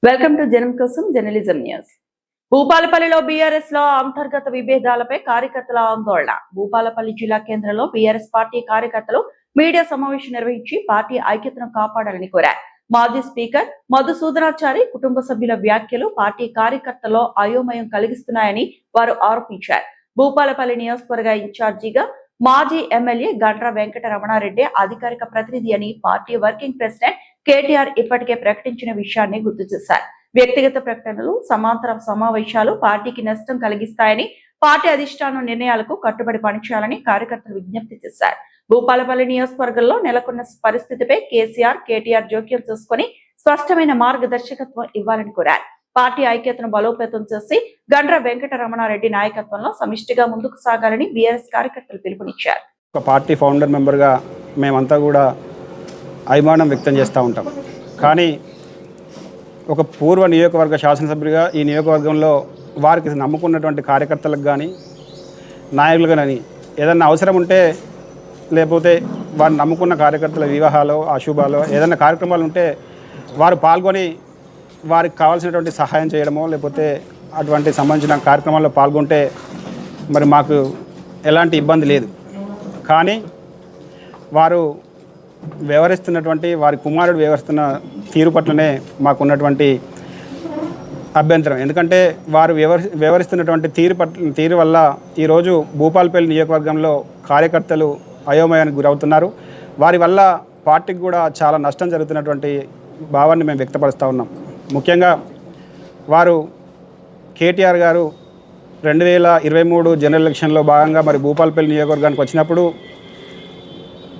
Welcome to జనం కోసం journalism news. భూపాలపల్లిలో BRS లో అంతర్గత విభేదాలపై కార్యకర్తల ఆందోళన. భూపాలపల్లి జిల్లా కేంద్రంలో బీఆర్ఎస్ పార్టీ కార్యకర్తలు మీడియా సమావేశం నిర్వహించి పార్టీ ఐక్యతను కాపాడాలని కోరారు. మాజీ స్పీకర్ మధుసూదనాచారి కుటుంబ సభ్యుల వ్యాఖ్యలు పార్టీ కార్యకర్తల్లో అయోమయం కలిగిస్తున్నాయని వారు ఆరోపించారు. భూపాలపల్లి నియోజకవర్గ ఇన్ఛార్జిగా మాజీ ఎమ్మెల్యే గండ్ర వెంకట రమణారెడ్డి అధికారిక ప్రతినిధి అని పార్టీ వర్కింగ్ ప్రెసిడెంట్ కేటీఆర్ ఇప్పటికే ప్రకటించిన విషయాన్ని గుర్తు చేశారు. వ్యక్తిగత ప్రకటనలు, సమాంతర సమావేశాలు పార్టీకి నష్టం కలిగిస్తాయని, పార్టీ అధిష్టానం నిర్ణయాలకు కట్టుబడి పనిచేయాలని కార్యకర్తలు విజ్ఞప్తి చేశారు. భూపాలపల్లి నియోజకవర్గంలో నెలకొన్న పరిస్థితిపై కేటీఆర్ జోక్యం చేసుకుని స్పష్టమైన మార్గదర్శకత్వం ఇవ్వాలని కోరారు. పార్టీ ఐక్యతను బలోపేతం చేసి గండ్ర వెంకట రమణారెడ్డి నాయకత్వంలో సమిష్టిగా ముందుకు సాగాలని బీఆర్ఎస్ కార్యకర్తలు పిలుపునిచ్చారు. ఒక పార్టీ ఫౌండర్ మెంబర్గా మేమంతా కూడా అభిమానం వ్యక్తం చేస్తూ ఉంటాం. కానీ ఒక పూర్వ నియోజకవర్గ శాసనసభ్యుడిగా ఈ నియోజకవర్గంలో వారికి నమ్ముకున్నటువంటి కార్యకర్తలకు కానీ నాయకులు కానీ ఏదన్నా అవసరం ఉంటే, లేకపోతే వారు నమ్ముకున్న కార్యకర్తల వివాహాలు, అశుభాలు, ఏదైనా కార్యక్రమాలు ఉంటే వారు పాల్గొని వారికి కావాల్సినటువంటి సహాయం చేయడమో, లేకపోతే అటువంటి సంబంధించిన కార్యక్రమాల్లో పాల్గొంటే మరి మాకు ఎలాంటి ఇబ్బంది లేదు. కానీ వారు వ్యవహరిస్తున్నటువంటి, వారి కుమారుడు వ్యవహరిస్తున్న తీరు పట్లనే మాకున్నటువంటి అభ్యంతరం. ఎందుకంటే వారు వ్యవహరిస్తున్నటువంటి తీరు వల్ల ఈరోజు భూపాలపల్లి నియోజకవర్గంలో కార్యకర్తలు అయోమయానికి గురవుతున్నారు. వారి వల్ల పార్టీకి కూడా చాలా నష్టం జరుగుతున్నటువంటి భావాన్ని మేము వ్యక్తపరుస్తూ ఉన్నాం. ముఖ్యంగా వారు కేటీఆర్ గారు 2023 జనరల్ ఎలక్షన్లో భాగంగా మరి భూపాలపల్లి నియోజకవర్గానికి వచ్చినప్పుడు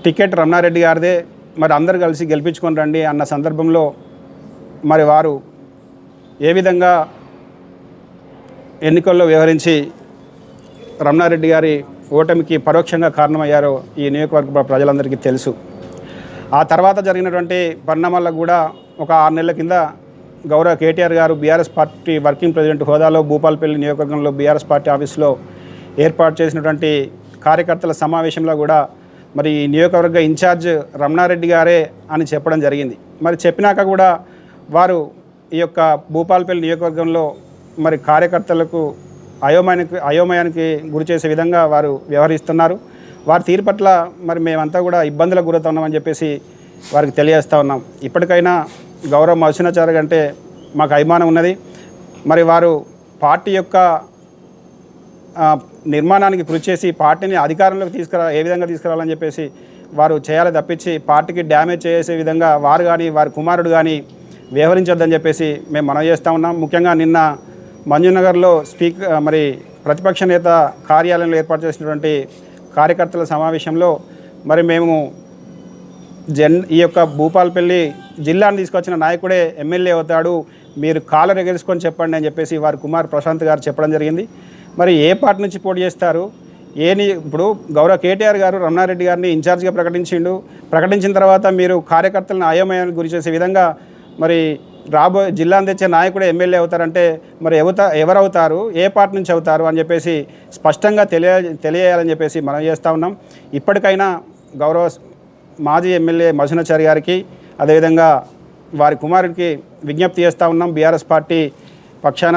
టికెట్ రమణారెడ్డి గారిదే, మరి అందరు కలిసి గెలిపించుకొని రండి అన్న సందర్భంలో మరి వారు ఏ విధంగా ఎన్నికల్లో వ్యవహరించి రమణారెడ్డి గారి ఓటమికి పరోక్షంగా కారణమయ్యారో ఈ నియోజకవర్గ ప్రజలందరికీ తెలుసు. ఆ తర్వాత జరిగినటువంటి పరిణామాలకు కూడా ఒక 6 నెలల కింద గౌరవ కేటీఆర్ గారు బీఆర్ఎస్ పార్టీ వర్కింగ్ ప్రెసిడెంట్ హోదాలో భూపాలపల్లి నియోజకవర్గంలో బీఆర్ఎస్ పార్టీ ఆఫీస్లో ఏర్పాటు చేసినటువంటి కార్యకర్తల సమావేశంలో కూడా మరి ఈ నియోజకవర్గ ఇన్ఛార్జ్ రమణారెడ్డి గారే అని చెప్పడం జరిగింది. మరి చెప్పినాక కూడా వారు ఈ యొక్క భూపాలపల్లి నియోజకవర్గంలో మరి కార్యకర్తలకు అయోమయానికి గురి చేసే విధంగా వారు వ్యవహరిస్తున్నారు. వారి తీరు పట్ల మరి మేమంతా కూడా ఇబ్బందులకు గురవుతున్నామని చెప్పేసి వారికి తెలియజేస్తూ ఉన్నాం. ఇప్పటికైనా గౌరవ మధుసూదనాచారి అంటే మాకు అభిమానం ఉన్నది. మరి వారు పార్టీ యొక్క నిర్మాణానికి కృషి చేసి పార్టీని అధికారంలోకి ఏ విధంగా తీసుకురావాలని చెప్పేసి వారు చేయాలి తప్పించి పార్టీకి డ్యామేజ్ చేసే విధంగా వారు కానీ వారి కుమారుడు కానీ వ్యవహరించొద్దని చెప్పేసి మేము మనవి చేస్తూ ఉన్నాం. ముఖ్యంగా నిన్న మంజునగర్లో మరి ప్రతిపక్ష నేత కార్యాలయంలో ఏర్పాటు చేసినటువంటి కార్యకర్తల సమావేశంలో మరి మేము ఈ యొక్క భూపాలపల్లి జిల్లాను తీసుకొచ్చిన నాయకుడే ఎమ్మెల్యే అవుతాడు, మీరు కాలర్ ఎగరేసుకొని చెప్పండి అని చెప్పేసి వారి కుమార్ ప్రశాంత్ గారు చెప్పడం జరిగింది. మరి ఏ పార్టీ నుంచి పోటీ చేస్తారు? ఇప్పుడు గౌరవ కేటీఆర్ గారు రమణారెడ్డి గారిని ఇన్ఛార్జ్గా ప్రకటించిన తర్వాత మీరు కార్యకర్తలను అయోమయానికి గురి చేసే విధంగా మరి జిల్లాను తెచ్చే నాయకుడే ఎమ్మెల్యే అవుతారంటే మరి ఎవరవుతారు, ఏ పార్టీ నుంచి అవుతారు అని చెప్పేసి స్పష్టంగా తెలియాలని చెప్పేసి మనం చేస్తూ ఉన్నాం. ఇప్పటికైనా గౌరవ మాజీ ఎమ్మెల్యే మధుసూదనాచారి గారికి, అదేవిధంగా వారి కుమారుడికి విజ్ఞప్తి చేస్తూ ఉన్నాం. బీఆర్ఎస్ పార్టీ పక్షాన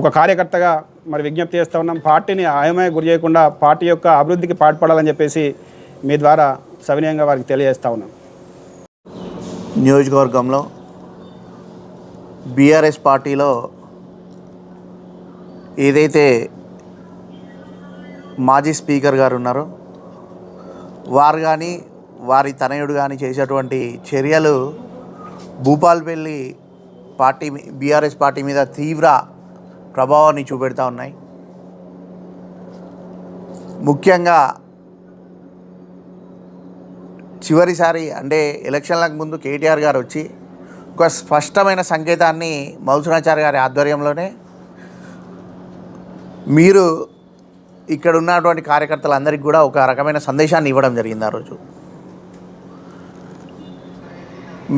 ఒక కార్యకర్తగా మరి విజ్ఞప్తి చేస్తూ ఉన్నాం. పార్టీని అయోమయ గురి చేయకుండా పార్టీ యొక్క అభివృద్ధికి పాటుపడాలని చెప్పేసి మీ ద్వారా సవినయంగా వారికి తెలియజేస్తూ ఉన్నాం. నియోజకవర్గంలో బీఆర్ఎస్ పార్టీలో ఏదైతే మాజీ స్పీకర్ గారు ఉన్నారో వారు కానీ వారి తనయుడు కానీ చేసేటువంటి చర్యలు భూపాలపల్లి పార్టీ బీఆర్ఎస్ పార్టీ మీద తీవ్ర ప్రభావాన్ని చూపెడతా ఉన్నాయి. ముఖ్యంగా చివరిసారి అంటే ఎలక్షన్లకు ముందు కేటీఆర్ గారు వచ్చి ఒక స్పష్టమైన సంకేతాన్ని మధుసూదనాచారి గారి ఆధ్వర్యంలోనే మీరు ఇక్కడ ఉన్నటువంటి కార్యకర్తలందరికీ కూడా ఒక రకమైన సందేశాన్ని ఇవ్వడం జరిగింది. ఆ రోజు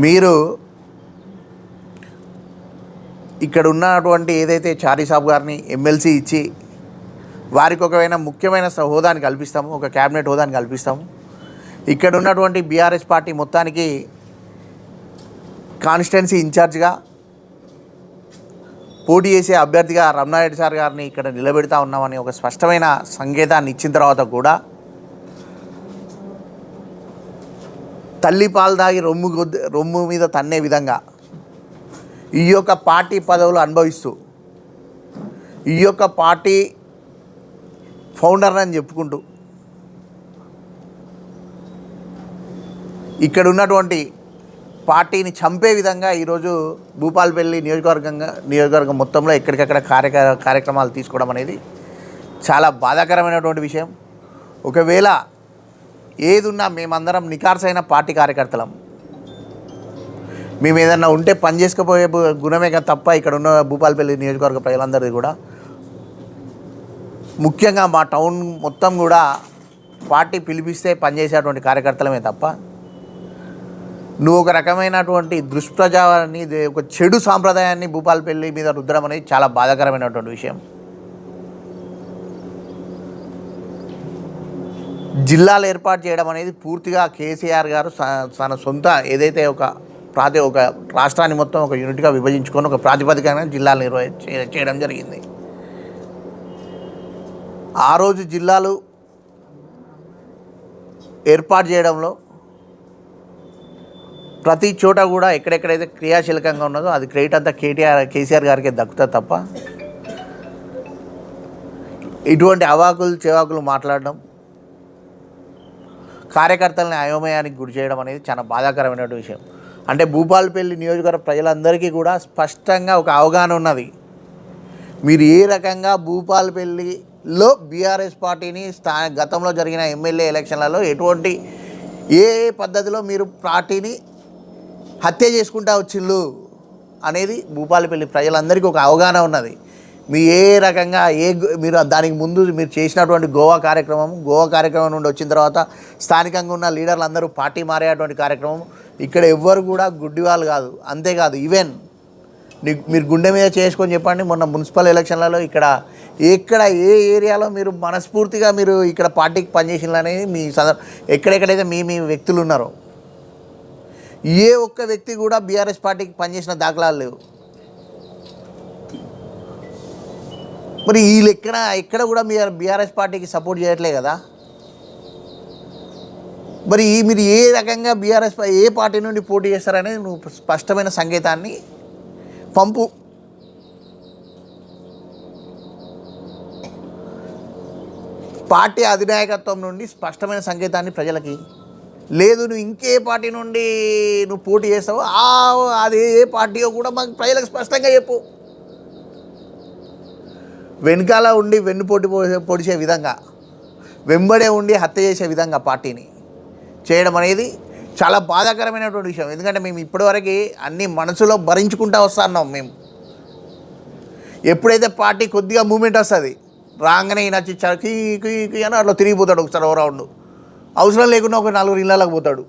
మీరు ఇక్కడ ఉన్నటువంటి ఏదైతే చారీ సాబ్ గారిని ఎమ్మెల్సీ ఇచ్చి వారికి ఒకవేళ ముఖ్యమైన హోదాని కల్పిస్తాము, ఒక క్యాబినెట్ హోదాని కల్పిస్తాము, ఇక్కడ ఉన్నటువంటి బీఆర్ఎస్ పార్టీ మొత్తానికి కాన్స్టిట్యున్సీ ఇన్ఛార్జ్గా పోటీ చేసే అభ్యర్థిగా రమణారెడ్డి సార్ గారిని ఇక్కడ నిలబెడతా ఉన్నామని ఒక స్పష్టమైన సంకేతాన్ని ఇచ్చిన తర్వాత కూడా తల్లి పాలు దాగి రొమ్ము మీద తన్నే విధంగా ఈ యొక్క పార్టీ పదవులు అనుభవిస్తూ ఈ యొక్క పార్టీ ఫౌండర్ అని చెప్పుకుంటూ ఇక్కడ ఉన్నటువంటి పార్టీని చంపే విధంగా ఈరోజు భూపాలపల్లి నియోజకవర్గం మొత్తంలో ఎక్కడికక్కడ కార్యక్రమాలు తీసుకోవడం అనేది చాలా బాధాకరమైనటువంటి విషయం. ఒకవేళ ఏదున్నా మేమందరం నికార్సైన పార్టీ కార్యకర్తలం. మేము ఏదన్నా ఉంటే పని చేసుకుపోయే గుణమే తప్ప ఇక్కడ ఉన్న భూపాలపల్లి నియోజకవర్గ ప్రజలందరిది కూడా ముఖ్యంగా మా టౌన్ మొత్తం కూడా పార్టీ పిలిపిస్తే పనిచేసేటువంటి కార్యకర్తలమే తప్ప నువ్వు ఒక రకమైనటువంటి దుష్ప్రజాన్ని ఒక చెడు సాంప్రదాయాన్ని భూపాలపల్లి మీద రుద్దడం అనేది చాలా బాధాకరమైనటువంటి విషయం. జిల్లాలు ఏర్పాటు చేయడం అనేది పూర్తిగా కేసీఆర్ గారు తన సొంత ఏదైతే ఒక రాష్ట్రాన్ని మొత్తం ఒక యూనిట్గా విభజించుకొని ఒక ప్రాతిపదికన జిల్లాలు చేయడం జరిగింది. ఆ రోజు జిల్లాలు ఏర్పాటు చేయడంలో ప్రతి చోట కూడా ఎక్కడెక్కడైతే క్రియాశీలకంగా ఉన్నదో అది క్రెడిట్ అంతా కేసీఆర్ గారికే దక్కుతుంది తప్ప ఇటువంటి అవాకులు చెవాకులు మాట్లాడడం, కార్యకర్తలని అయోమయానికి గురి చేయడం అనేది చాలా బాధాకరమైన విషయం. అంటే భూపాలపల్లి నియోజకవర్గ ప్రజలందరికీ కూడా స్పష్టంగా ఒక అవగాహన ఉన్నది. మీరు ఏ రకంగా భూపాలపల్లిలో బీఆర్ఎస్ పార్టీని గతంలో జరిగిన ఎమ్మెల్యే ఎలక్షన్లలో ఎటువంటి ఏ పద్ధతిలో మీరు పార్టీని హత్య చేసుకుంటా వచ్చిళ్ళు అనేది భూపాలపల్లి ప్రజలందరికీ ఒక అవగాహన ఉన్నది. మీ ఏ రకంగా మీరు దానికి ముందు మీరు చేసినటువంటి గోవా కార్యక్రమం నుండి వచ్చిన తర్వాత స్థానికంగా ఉన్న లీడర్లు అందరూ పార్టీ మారేటువంటి కార్యక్రమం ఇక్కడ ఎవ్వరు కూడా గుడ్డివాళ్ళు కాదు. అంతేకాదు ఈవెన్ మీరు గుండె మీద చేసుకొని చెప్పండి, మొన్న మున్సిపల్ ఎలక్షన్లలో ఎక్కడ ఏ ఏరియాలో మీరు మనస్ఫూర్తిగా మీరు ఇక్కడ పార్టీకి పనిచేసిననేది మీ ఎక్కడెక్కడైతే మీ వ్యక్తులు ఉన్నారో ఏ ఒక్క వ్యక్తి కూడా బీఆర్ఎస్ పార్టీకి పనిచేసిన దాఖలాలు లేవు. మరి వీళ్ళు ఎక్కడ కూడా బీఆర్ఎస్ పార్టీకి సపోర్ట్ చేయట్లే కదా. మరి మీరు ఏ రకంగా ఏ పార్టీ నుండి పోటీ చేస్తారనేది నువ్వు స్పష్టమైన సంకేతాన్ని పంపు. పార్టీ అధినాయకత్వం నుండి స్పష్టమైన సంకేతాన్ని ప్రజలకి లేదు, నువ్వు ఇంకే పార్టీ నుండి నువ్వు పోటీ చేస్తావు అది ఏ పార్టీయో కూడా మాకు ప్రజలకు స్పష్టంగా చెప్పు. వెనకాల ఉండి పొడిచే విధంగా, వెంబడే ఉండి హత్య చేసే విధంగా పార్టీని చేయడం అనేది చాలా బాధాకరమైనటువంటి విషయం. ఎందుకంటే మేము ఇప్పటివరకు అన్ని మనసులో భరించుకుంటూ వస్తున్నాం. మేము ఎప్పుడైతే పార్టీ కొద్దిగా మూమెంట్ వస్తుంది రాగానే నచ్చి కీ అని అట్లా తిరిగిపోతాడు ఒకసారి ఓ రౌండ్, అవసరం లేకుండా ఒక 4 ఇళ్ళకి పోతాడు.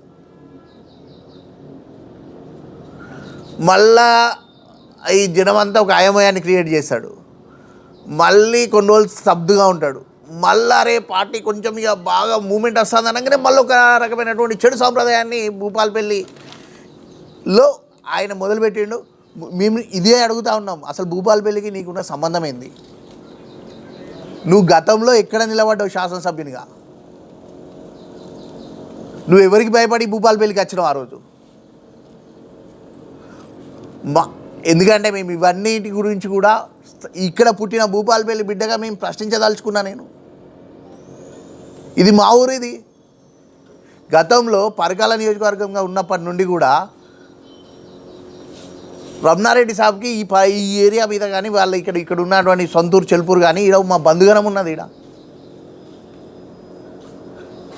మళ్ళా ఈ జనమంతా ఒక అయోమయాన్ని క్రియేట్ చేస్తాడు. మళ్ళీ కొన్ని రోజులు స్తబ్దుగా ఉంటాడు. మళ్ళా రే పార్టీ కొంచెం ఇక బాగా మూమెంట్ వస్తుంది అనగానే మళ్ళీ ఒక రకమైనటువంటి చెడు సాంప్రదాయాన్ని భూపాలపల్లిలో ఆయన మొదలుపెట్టిండు. మేము ఇదే అడుగుతూ ఉన్నాం, అసలు భూపాలపల్లికి నీకున్న సంబంధం ఏంది? నువ్వు గతంలో ఎక్కడ నిలబడ్డావు శాసనసభ్యునిగా? నువ్వు ఎవరికి భయపడి భూపాలపల్లికి వచ్చినావు ఆ రోజు? ఎందుకంటే మేము ఇవన్నిటి గురించి కూడా ఇక్కడ పుట్టిన భూపాలపల్లి బిడ్డగా మేము ప్రశ్నించదలుచుకున్నా. ఇది మా ఊరు. ఇది గతంలో పరకాల నియోజకవర్గంగా ఉన్నప్పటి నుండి కూడా రమణారెడ్డి సాబ్కి ఈ ఏరియా మీద కానీ వాళ్ళ ఇక్కడ ఉన్నటువంటి సొంతూరు చెల్పూరు కానీ ఈడ మా బంధుగణం ఉన్నది.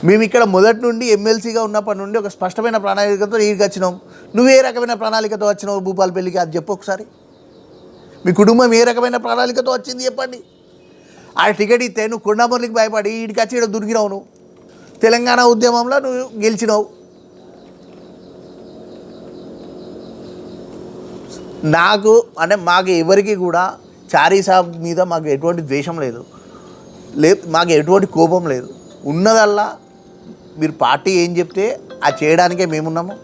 మేము ఇక్కడ మొదటి నుండి ఎమ్మెల్సీగా ఉన్నప్పటి నుండి ఒక స్పష్టమైన ప్రణాళికతో ఈడికి వచ్చినాం. నువ్వు ఏ రకమైన ప్రణాళికతో వచ్చినావు భూపాలపల్లికి అది చెప్పు ఒకసారి. మీ కుటుంబం ఏ రకమైన ప్రణాళికతో వచ్చింది చెప్పండి. ఆ టికెట్ ఇస్తే నువ్వు కొండామూర్లికి భయపడి ఈడికి వచ్చి ఇక్కడ దొరికినావు. నువ్వు తెలంగాణ ఉద్యమంలో నువ్వు గెలిచినావు. మాకు ఎవరికి కూడా చారీ సాబ్ మీద మాకు ఎటువంటి ద్వేషం లేదు, మాకు ఎటువంటి కోపం లేదు. ఉన్నదల్లా మీరు పార్టీ ఏం చెప్తే అది చేయడానికే మేమున్నాము.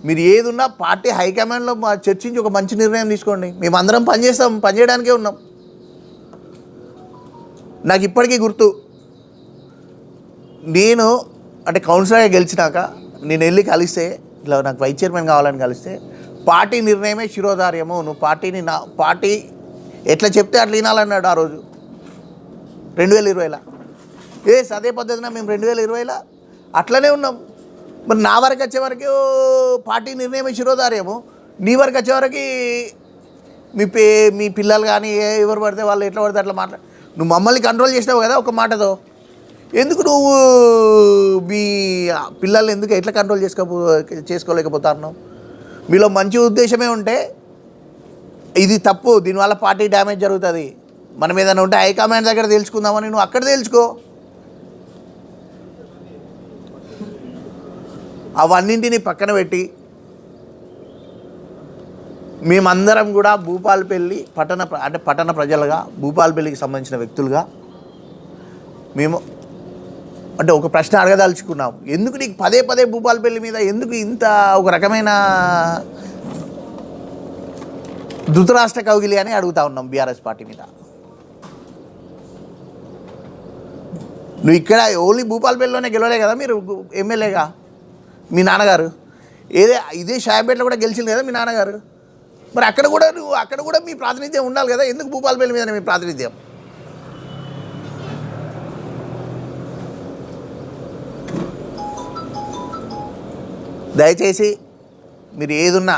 మీరు ఏది ఉన్నా పార్టీ హైకమాండ్లో చర్చించి ఒక మంచి నిర్ణయం తీసుకోండి. మేమందరం పనిచేస్తాం, పనిచేయడానికే ఉన్నాం. నాకు ఇప్పటికీ గుర్తు, నేను అంటే కౌన్సిలర్గా గెలిచినాక నేను వెళ్ళి కలిస్తే, ఇట్లా నాకు వైస్ చైర్మన్ కావాలని కలిస్తే, పార్టీ నిర్ణయమే శిరోధార్యము, నువ్వు పార్టీని పార్టీ ఎట్లా చెప్తే అట్లా వినాలన్నాడు ఆ రోజు 2020లో. అదే పద్ధతిన మేము 2020లో అట్లనే ఉన్నాం. మరి నా వరకు వచ్చేవరకు పార్టీ నిర్ణయమే శిరోధార్యము, నీ వరకు వచ్చేవరకు మీ పిల్లలు కానీ ఎవరు పడితే వాళ్ళు ఎట్లా పడితే అట్లా నువ్వు మమ్మల్ని కంట్రోల్ చేసినావు కదా ఒక మాటతో. ఎందుకు నువ్వు మీ పిల్లల్ని ఎందుకు ఎట్లా కంట్రోల్ చేసుకోలేకపోతున్నావు? మీలో మంచి ఉద్దేశమే ఉంటే ఇది తప్పు, దీనివల్ల పార్టీ డ్యామేజ్ జరుగుతుంది, మనం ఏదైనా ఉంటే హైకమాండ్ దగ్గర తెలుసుకుందామని నువ్వు అక్కడ తెలుసుకో. అవన్నింటినీ పక్కన పెట్టి మేమందరం కూడా భూపాలపల్లి పట్టణ ప్రజలుగా, భూపాలపల్లికి సంబంధించిన వ్యక్తులుగా మేము అంటే ఒక ప్రశ్న అడగదలుచుకున్నాం. ఎందుకు నీకు పదే పదే భూపాలపల్లి మీద ఎందుకు ఇంత ఒక రకమైన ధృతరాష్ట్ర కౌగిలి అని అడుగుతా ఉన్నాం బీఆర్ఎస్ పార్టీ మీద. నువ్వు ఇక్కడ ఓన్లీ భూపాలపల్లిలోనే గెలవలే కదా మీరు ఎమ్మెల్యేగా, మీ నాన్నగారు ఇదే షాయపేటలో కూడా గెలిచింది కదా మీ నాన్నగారు. మరి అక్కడ కూడా మీ ప్రాతినిధ్యం ఉండాలి కదా, ఎందుకు భూపాలపల్లి మీద మీ ప్రాతినిధ్యం? దయచేసి మీరు ఏదున్నా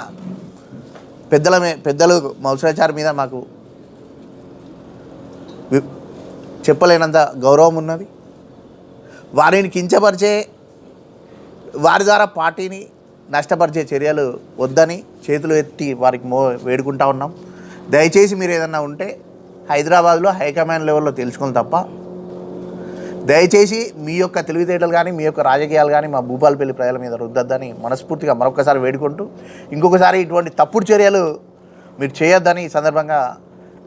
పెద్దలు మౌసాచారి మీద మాకు చెప్పలేనంత గౌరవం ఉన్నది. వారిని కించపరిచే, వారి ద్వారా పార్టీని నష్టపరిచే చర్యలు వద్దని చేతులు ఎత్తి వారికి వేడుకుంటా ఉన్నాం. దయచేసి మీరు ఏదన్నా ఉంటే హైదరాబాద్లో హైకమాండ్ లెవెల్లో తెలుసుకొని తప్ప దయచేసి మీ యొక్క తెలివితేటలు కానీ మీ యొక్క రాజకీయాలు కానీ మా భూపాలపల్లి ప్రజల మీద రుద్దద్దని మనస్ఫూర్తిగా మరొకసారి వేడుకుంటూ, ఇంకొకసారి ఇటువంటి తప్పుడు చర్యలు మీరు చేయొద్దని ఈ సందర్భంగా